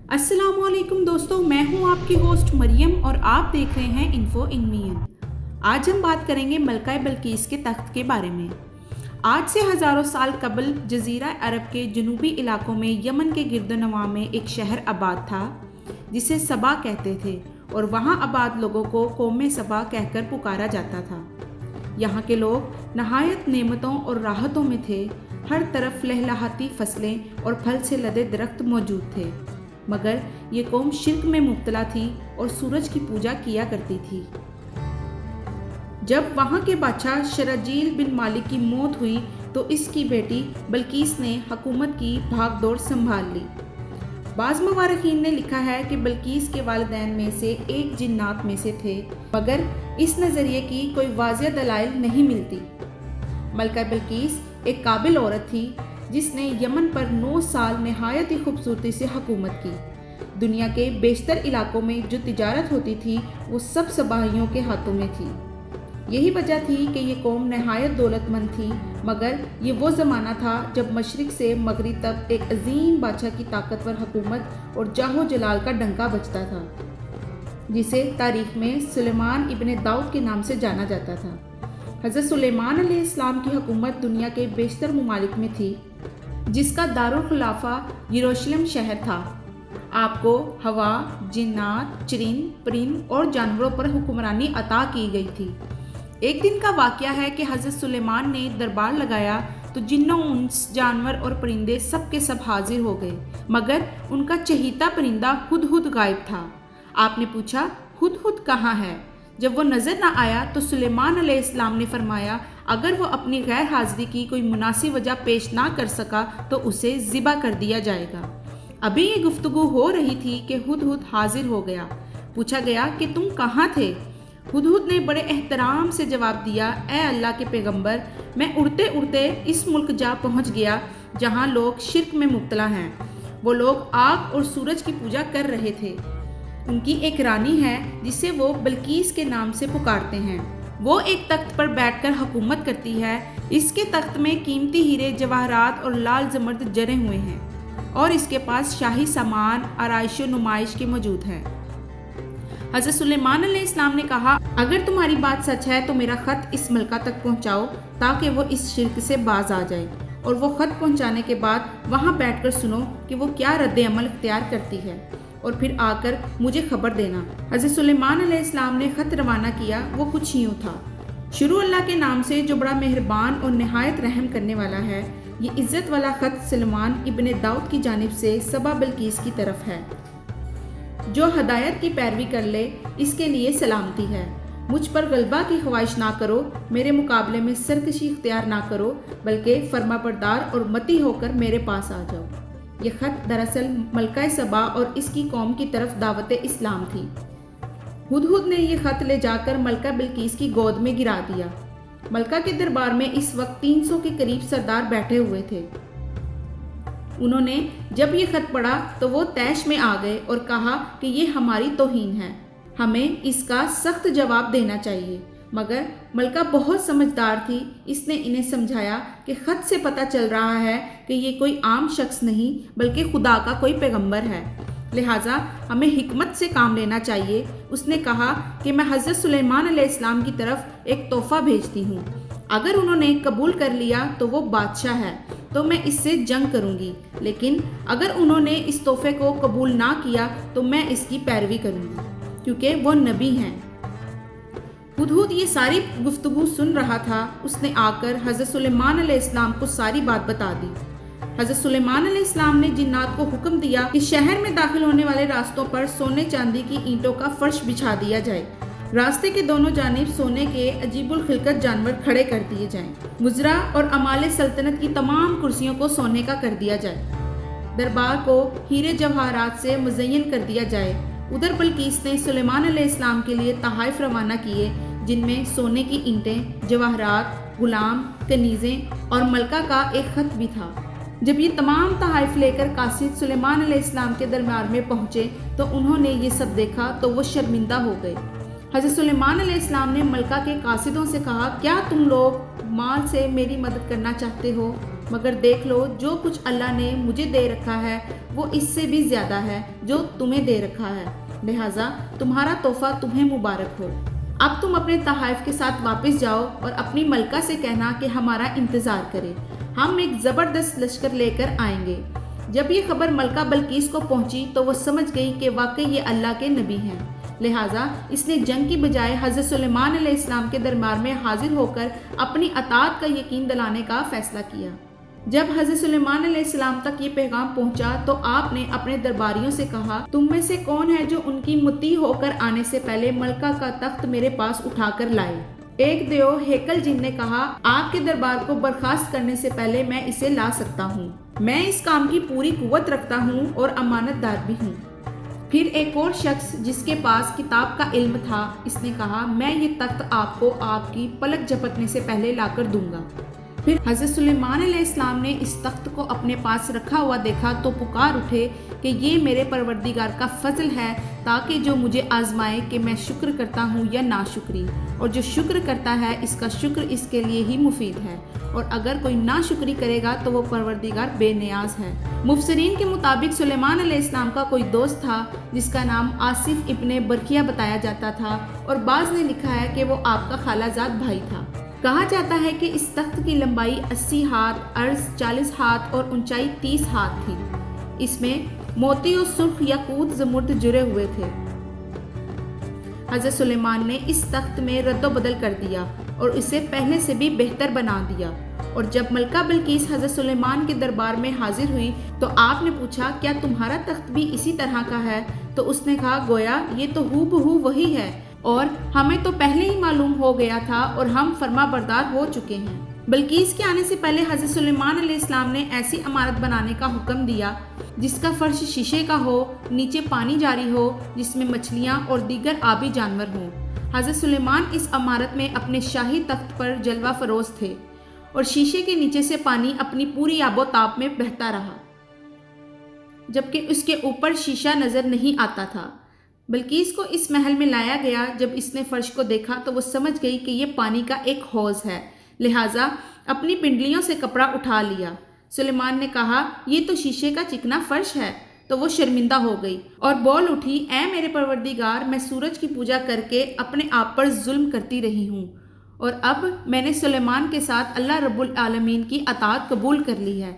अस्सलाम वालेकुम दोस्तों, मैं हूं आपकी होस्ट मरियम और आप देख रहे हैं इन्फो इन मियन। आज हम बात करेंगे मलका बिल्कीस के तख्त के बारे में। आज से हज़ारों साल कबल जजीरा अरब के जनूबी इलाकों में यमन के गिरदोनवा में एक शहर आबाद था जिसे सबा कहते थे और वहां आबाद लोगों को कौम सबा कहकर पुकारा जाता था। यहाँ के लोग नहायत नेमतों और राहतों में थे। हर तरफ लहलहाती फसलें और फल से लदे दरख्त मौजूद थे, मगर ये कौम शिर्क में मुब्तला थी और सूरज की पूजा किया करती थी। जब वहाँ के बादशाह शराजील बिन मालिक की मौत हुई तो इसकी बेटी बल्कीस ने हुकूमत की भागदौड़ संभाल ली। बाज़ मवारखीन ने लिखा है कि बल्कीस के वालिदैन में से एक जिन्नात में से थे, मगर इस नज़रिए की कोई वाज़ेह दलाइल नहीं मिलती। मलका बिल्कीस एक काबिल औरत थी जिसने यमन पर 9 साल नहायत ही खूबसूरती से हुकूमत की। दुनिया के बेशतर इलाकों में जो तिजारत होती थी वो सब सबाहियों के हाथों में थी। यही वजह थी कि ये कौम नहायत दौलतमंद थी, मगर ये वो ज़माना था जब मशरिक़ से मगरिब तक एक अजीम बादशाह की ताकतवर हुकूमत और जाहो जलाल का डंका बजता था, जिसे तारीख़ में सुलेमान इब्न दाऊद के नाम से जाना जाता था। हज़रत सुलेमान अलैहिस्सलाम की हुकूमत दुनिया के बेशतर ममालिक में थी, जिसका दारुल खुलाफा यरूशलेम शहर था। आपको हवा, जिन्नात, चरिंद, परिंद और जानवरों पर हुक्मरानी अता की गई थी। एक दिन का वाक़या है कि हज़रत सुलेमान ने दरबार लगाया तो जिन्नों, उन्स, जानवर और परिंदे सब के सब हाजिर हो गए, मगर उनका चहीता परिंदा हुदहुद गायब था। आपने पूछा, हुदहुद कहाँ है? जब वो नज़र ना आया तो सुलेमान अलैहिस्सलाम ने फरमाया, अगर वो अपनी गैर हाज़िरी की कोई मुनासिब वजह पेश ना कर सका तो उसे ज़िबा कर दिया जाएगा। अभी ये गुफ्तगू हो रही थी कि हुदहुद हाजिर हो गया। पूछा गया कि तुम कहाँ थे? हुदहुद ने बड़े एहतराम से जवाब दिया, ए अल्लाह के पैगंबर, मैं उड़ते उड़ते इस मुल्क जा पहुँच गया जहाँ लोग शिर्क में मुब्तला हैं। वो लोग आग और सूरज की पूजा कर रहे थे। उनकी एक रानी है जिसे वो बल्कीस के नाम से पुकारते हैं। वो एक तख्त पर बैठकर हुकूमत करती है। इसके तख्त में कीमती हीरे, जवाहरात और लाल जमर्द जरे हुए हैं और इसके पास शाही सामान, आराइश व नुमाइश के मौजूद हैं। हज़रत सुलेमान अलैहिस्सलाम ने कहा, अगर तुम्हारी बात सच है तो मेरा ख़त इस मलका तक पहुँचाओ ताकि वो इस शिर्क से बाज आ जाए, और वो ख़त पहुँचाने के बाद वहाँ बैठकर सुनो कि वो क्या रद्द अमल इख्तियार करती है, और फिर आकर मुझे खबर देना। हज़रत सुलेमान अलैहिस्सलाम ने ख़त रवाना किया। वो कुछ यूँ था, शुरू अल्लाह के नाम से जो बड़ा मेहरबान और नहायत रहम करने वाला है। ये इज़्ज़त वाला ख़त सुलेमान इब्न दाऊद की जानिब से सबा बिल्कीस की तरफ है। जो हदायत की पैरवी कर ले इसके लिए सलामती है। मुझ पर गलबा की ख्वाहिश ना करो, मेरे मुकाबले में सरकशी इख्तियार ना करो, बल्कि फर्माबरदार और मती होकर मेरे पास आ जाओ। ये ख़त दरअसल मलका सबा और इसकी कौम की तरफ दावत इस्लाम थी। हुदहुद ने यह ख़त ले जाकर मलका बिल्कीस की गोद में गिरा दिया। मलका के दरबार में इस वक्त 300 के करीब सरदार बैठे हुए थे। उन्होंने जब ये ख़त पढ़ा तो वो तैश में आ गए और कहा कि ये हमारी तौहीन है, हमें इसका सख्त जवाब देना चाहिए। मगर मलका बहुत समझदार थी। इसने इन्हें समझाया कि ख़त से पता चल रहा है कि ये कोई आम शख्स नहीं बल्कि खुदा का कोई पैगंबर है, लिहाजा हमें हिकमत से काम लेना चाहिए। उसने कहा कि मैं हज़रत सुलेमान अलैहिस्सलाम की तरफ एक तोहफ़ा भेजती हूँ। अगर उन्होंने कबूल कर लिया तो वो बादशाह है, तो मैं इससे जंग करूँगी, लेकिन अगर उन्होंने इस तोहफ़े को कबूल ना किया तो मैं इसकी पैरवी करूँगी, क्योंकि वो नबी हैं। हुदहुद ये सारी गुफ्तगू सुन रहा था। उसने आकर हज़रत सुलेमान अलैहिस्सलाम को सारी बात बता दी। हज़रत सुलेमान अलैहिस्सलाम ने जिन्नात को हुक्म दिया कि शहर में दाखिल होने वाले रास्तों पर सोने चांदी की ईंटों का फर्श बिछा दिया जाए। रास्ते के दोनों जानिब सोने के अजीबुल खिलकत जानवर खड़े कर दिए जाएं। मुजरा और अमाले सल्तनत की तमाम कुर्सियों को सोने का कर दिया जाए। दरबार को हीरे जवाहरात से मुज़य्यन कर दिया जाए। उधर बल्कीस ने सुलेमान अलैहिस्सलाम के लिए तहाइफ रवाना किए, जिनमें सोने की ईंटें, जवाहरात, गुलाम, कनीज़ें और मलका का एक ख़त भी था। जब ये तमाम तहाइफ लेकर कासिद सुलेमान अलैहिस्सलाम के दरबार में पहुँचे तो उन्होंने ये सब देखा तो वो शर्मिंदा हो गए। हज़रत सुलेमान अलैहिस्सलाम ने मलका के कासिदों से कहा, क्या तुम लोग माल से मेरी मदद करना चाहते हो? मगर देख लो जो कुछ अल्लाह ने मुझे दे रखा है वो इससे भी ज़्यादा है जो तुम्हें दे रखा है, लिहाजा तुम्हारा तोहफा तुम्हें मुबारक हो। अब तुम अपने तहाइफ के साथ वापस जाओ और अपनी मलका से कहना कि हमारा इंतज़ार करे, हम एक ज़बरदस्त लश्कर लेकर आएंगे। जब ये खबर मलका बल्कीस को पहुंची तो वो समझ गई कि वाकई ये अल्लाह के नबी हैं, लिहाजा इसने जंग की बजाय हज़रत सुलेमान अलैहिस्सलाम के दरबार में हाजिर होकर अपनी अताअत का यकीन दिलाने का फ़ैसला किया। जब हज़रत सुलेमान अलैहिस्सलाम तक ये पैगाम पहुंचा तो आपने अपने दरबारियों से कहा, तुम में से कौन है जो उनकी मुती होकर आने से पहले मलका का तख्त मेरे पास उठाकर लाए। एक देव हेकल जिन ने कहा, आपके दरबार को बर्खास्त करने से पहले मैं इसे ला सकता हूँ, मैं इस काम की पूरी कुव्वत रखता हूँ और अमानतदार भी हूँ। फिर एक और शख्स जिसके पास किताब का इल्म था, इसने कहा, मैं ये तख्त आपको आपकी पलक झपकने से पहले लाकर दूंगा। फिर हज़रत सुलेमान अलैहिस्सलाम ने इस तख्त को अपने पास रखा हुआ देखा तो पुकार उठे कि ये मेरे परवरदिगार का फजल है, ताकि जो मुझे आजमाए कि मैं शुक्र करता हूँ या नाशुक्री, और जो शुक्र करता है इसका शुक्र इसके लिए ही मुफीद है, और अगर कोई नाशुक्री करेगा तो वो परवरदिगार बेनियाज है। मुफसरीन के मुताबिक सुलेमान अलैहिस्सलाम का कोई दोस्त था जिसका नाम आसिफ इब्ने बरकिया बताया जाता था, और बाज़ ने लिखा है कि वो आपका खालाजाद भाई था। कहा जाता है कि इस तख्त की लंबाई 80 हाथ, अर्ज 40 हाथ और ऊंचाई 30 हाथ थी। इसमें मोती और सुर्ख याकूत ज़मुर्द जुड़े हुए थे। हज़रत सुलेमान ने इस तख्त में रद्दो-बदल कर दिया और इसे पहले से भी बेहतर बना दिया। और जब मलका बिल्कीस हज़रत सुलेमान के दरबार में हाजिर हुई तो आपने पूछा, क्या तुम्हारा तख्त भी इसी तरह का है? तो उसने कहा, गोया ये तो हूबहू वही है, और हमें तो पहले ही मालूम हो गया था और हम फर्माबरदार हो चुके हैं। बिल्कीस के आने से पहले हज़रत सुलेमान अलैहिस्सलाम ने ऐसी इमारत बनाने का हुक्म दिया जिसका फर्श शीशे का हो, नीचे पानी जारी हो, जिसमें मछलियाँ और दीगर आबी जानवर हों। हज़रत सुलेमान इस इमारत में अपने शाही तख्त पर जलवा फरोज थे और शीशे के नीचे से पानी अपनी पूरी आबोताब में बहता रहा, जबकि उसके ऊपर शीशा नज़र नहीं आता था। बिल्कीस को इस महल में लाया गया। जब इसने फर्श को देखा तो वो समझ गई कि ये पानी का एक हौज है, लिहाजा अपनी पिंडलियों से कपड़ा उठा लिया। सुलेमान ने कहा, ये तो शीशे का चिकना फर्श है। तो वो शर्मिंदा हो गई और बोल उठी, ऐ मेरे परवरदिगार, मैं सूरज की पूजा करके अपने आप पर जुल्म करती रही हूँ और अब मैंने सुलेमान के साथ अल्लाह रब्बुल आलमीन की अताअत कबूल कर ली है।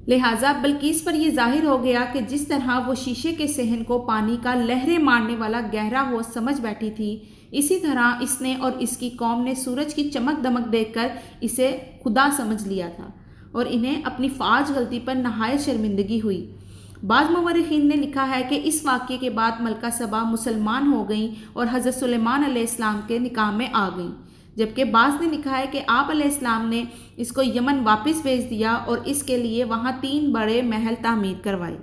लिहाजा बिल्कीस पर यह जाहिर हो गया कि जिस तरह वो शीशे के सहन को पानी का लहरें मारने वाला गहरा हो समझ बैठी थी, इसी तरह इसने और इसकी कौम ने सूरज की चमक दमक देखकर इसे खुदा समझ लिया था और इन्हें अपनी फाज गलती पर नहायत शर्मिंदगी हुई। बाद मुवर्रिखीन ने लिखा है कि इस वाक़ये के बाद मलका सबा मुसलमान हो गई और हज़रत सुलेमान अलैहिस्सलाम के निकाह में आ गई, जबकि बाज़ ने लिखा है कि आप अलैहिस्सलाम ने इसको यमन वापस भेज दिया और इसके लिए वहाँ 3 बड़े महल तामीर करवाए।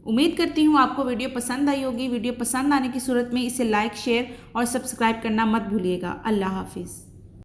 उम्मीद करती हूँ आपको वीडियो पसंद आई होगी। वीडियो पसंद आने की सूरत में इसे लाइक, शेयर और सब्सक्राइब करना मत भूलिएगा। अल्लाह हाफिज़।